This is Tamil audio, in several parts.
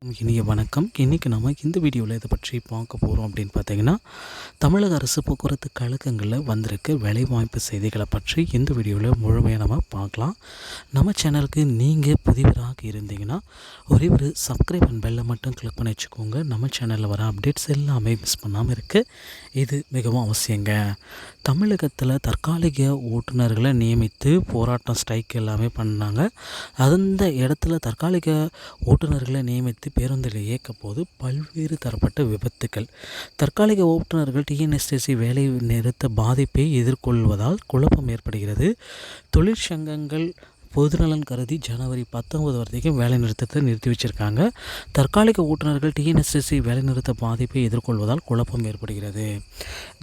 இனிய வணக்கம். இன்றைக்கி நம்ம இந்த வீடியோவில் இதை பற்றி பார்க்க போகிறோம் அப்படின்னு பார்த்தீங்கன்னா, தமிழக அரசு போக்குவரத்து கழகங்களில் வந்திருக்க வேலைவாய்ப்பு செய்திகளை பற்றி இந்த வீடியோவில் முழுமையாக நம்ம பார்க்கலாம். நம்ம சேனலுக்கு நீங்கள் புதியவராக இருந்தீங்கன்னா ஒரே ஒரு சப்ஸ்கிரைப் அண்ட் பெல்லை மட்டும் கிளிக் பண்ணி வச்சுக்கோங்க. நம்ம சேனலில் வர அப்டேட்ஸ் எல்லாமே மிஸ் பண்ணாமல் இருக்குது. இது மிகவும் அவசியங்க. தமிழகத்தில் தற்காலிக ஓட்டுநர்களை நியமித்து போராட்டம் ஸ்ட்ரைக் எல்லாமே பண்ணாங்க. அந்த இடத்துல தற்காலிக ஓட்டுநர்களை நியமித்து பேருந்தில் இயக்க போது பல்வேறு தரப்பட்ட விபத்துக்கள். தற்காலிக ஓட்டுநர்கள் டிஎன்எஸ்டிசி வேலை நிறுத்த பாதிப்பை எதிர்கொள்வதால் குழப்பம் ஏற்படுகிறது. தொழிற்சங்கங்கள் பொதுநலன் கருதி ஜனவரி 19 வரைக்கும் வேலை நிறுத்தத்தை நிறுத்தி வச்சுருக்காங்க. தற்காலிக ஓட்டுநர்கள் டிஎன்எஸ்டிசி வேலை நிறுத்த பாதிப்பை எதிர்கொள்வதால் குழப்பம் ஏற்படுகிறது.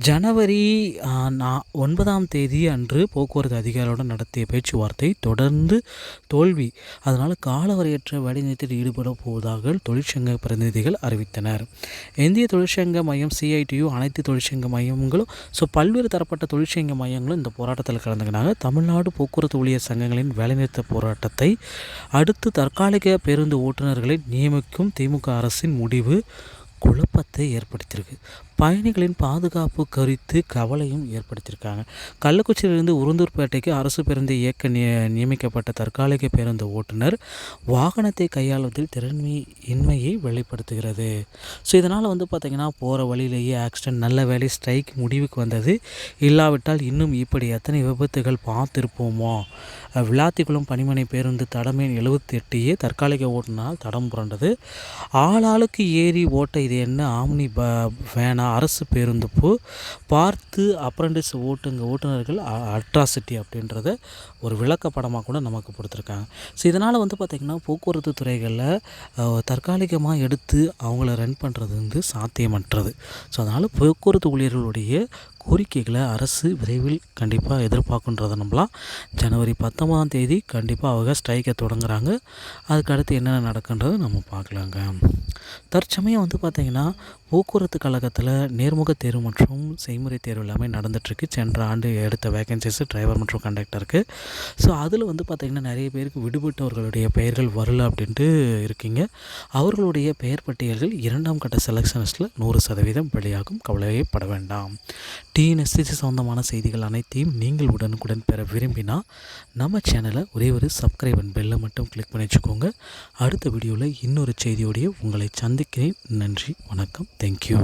ஜனவரி 9 அன்று போக்குவரத்து அதிகாரியுடன் நடத்திய பேச்சுவார்த்தை தொடர்ந்து தோல்வி. அதனால் காலவரையற்ற வேலை நிறுத்தத்தில் ஈடுபட போவதாக தொழிற்சங்க பிரதிநிதிகள் அறிவித்தனர். இந்திய தொழிற்சங்க மையம் CITU அனைத்து தொழிற்சங்க மையங்களும் பல்வேறு தரப்பட்ட தொழிற்சங்க மையங்களும் இந்த போராட்டத்தில் கலந்துக்கினாங்க. தமிழ்நாடு போக்குவரத்து ஊழியர் சங்கங்களின் வேலைநிறுத்த போராட்டத்தை அடுத்து தற்காலிக பேருந்து ஓட்டுநர்களை நியமிக்கும் திமுக அரசின் முடிவு குழப்பத்தை ஏற்படுத்தியிருக்கு. பயணிகளின் பாதுகாப்பு குறித்து கவலையும் ஏற்படுத்தியிருக்காங்க. கள்ளக்குறிச்சியிலிருந்து உளுந்தூர்பேட்டைக்கு அரசு பேருந்தை இயக்க நியமிக்கப்பட்ட தற்காலிக பேருந்து ஓட்டுநர் வாகனத்தை கையாளுவதில் திறமையின்மையை வெளிப்படுத்துகிறது. இதனால் பார்த்திங்கன்னா போகிற வழியிலேயே ஆக்சிடென்ட், நல்ல வேலை ஸ்ட்ரைக் முடிவுக்கு வந்தது. இல்லாவிட்டால் இன்னும் இப்படி எத்தனை விபத்துகள் பார்த்துருப்போமோ. விளாத்திக்குளம் பணிமனை பேருந்து தடமேன் 78 தற்காலிக ஓட்டுநரால் தடம் புரண்டது. ஆளாளுக்கு ஏறி ஓட்ட இது என்ன ஆம்னி வேனா அரசு பேருந்து பார்த்து அப்ரண்டிஸ் ஓட்டுநர்கள் அட்ராசிட்டி அப்படின்றத ஒரு விளக்கப்படமாக கூட நமக்கு கொடுத்துருக்காங்க. இதனால் பார்த்திங்கன்னா போக்குவரத்து துறைகளில் தற்காலிகமாக எடுத்து அவங்கள ரன் பண்ணுறது சாத்தியமற்றது. அதனால் போக்குவரத்து ஊழியர்களுடைய கோரிக்கைகளை அரசு விரைவில் கண்டிப்பாக எதிர்பார்க்குன்றதை நம்பலாம். ஜனவரி 19 கண்டிப்பாக அவங்க ஸ்ட்ரைக்கை தொடங்குறாங்க. அதுக்கு அடுத்து என்னென்ன நடக்குன்றதை நம்ம பார்க்கலாங்க. தற்சமயம் பார்த்திங்கன்னா போக்குவரத்து கழகத்தில் நேர்முக தேர்வு மற்றும் செய்முறை தேர்வு எல்லாமே நடந்துகிட்ருக்கு. சென்ற ஆண்டு எடுத்த வேகன்சிஸ் டிரைவர் மற்றும் கண்டக்டருக்கு. அதில் பார்த்திங்கன்னா நிறைய பேருக்கு விடுபட்டவர்களுடைய பெயர்கள் வரல அப்படின்ட்டு இருக்கீங்க. அவர்களுடைய பெயர் பட்டியல்கள் 2ஆம் கட்ட செலெக்ஷன்ஸில் 100% வெளியாகும். கவலையப்பட வேண்டாம். டிஎன்எஸ்டிசி சம்பந்தமான செய்திகள் அனைத்தையும் நீங்கள் உடனுக்குடன் பெற விரும்பினா நம்ம சேனலை ஒரே ஒரு சப்ஸ்கிரைப் அண்ட் பெல்லை மட்டும் கிளிக் பண்ணி வச்சுக்கோங்க. அடுத்த வீடியோவில் இன்னொரு செய்தியோடைய உங்களை சந்திக்கிறேன். நன்றி, வணக்கம், தேங்க்யூ.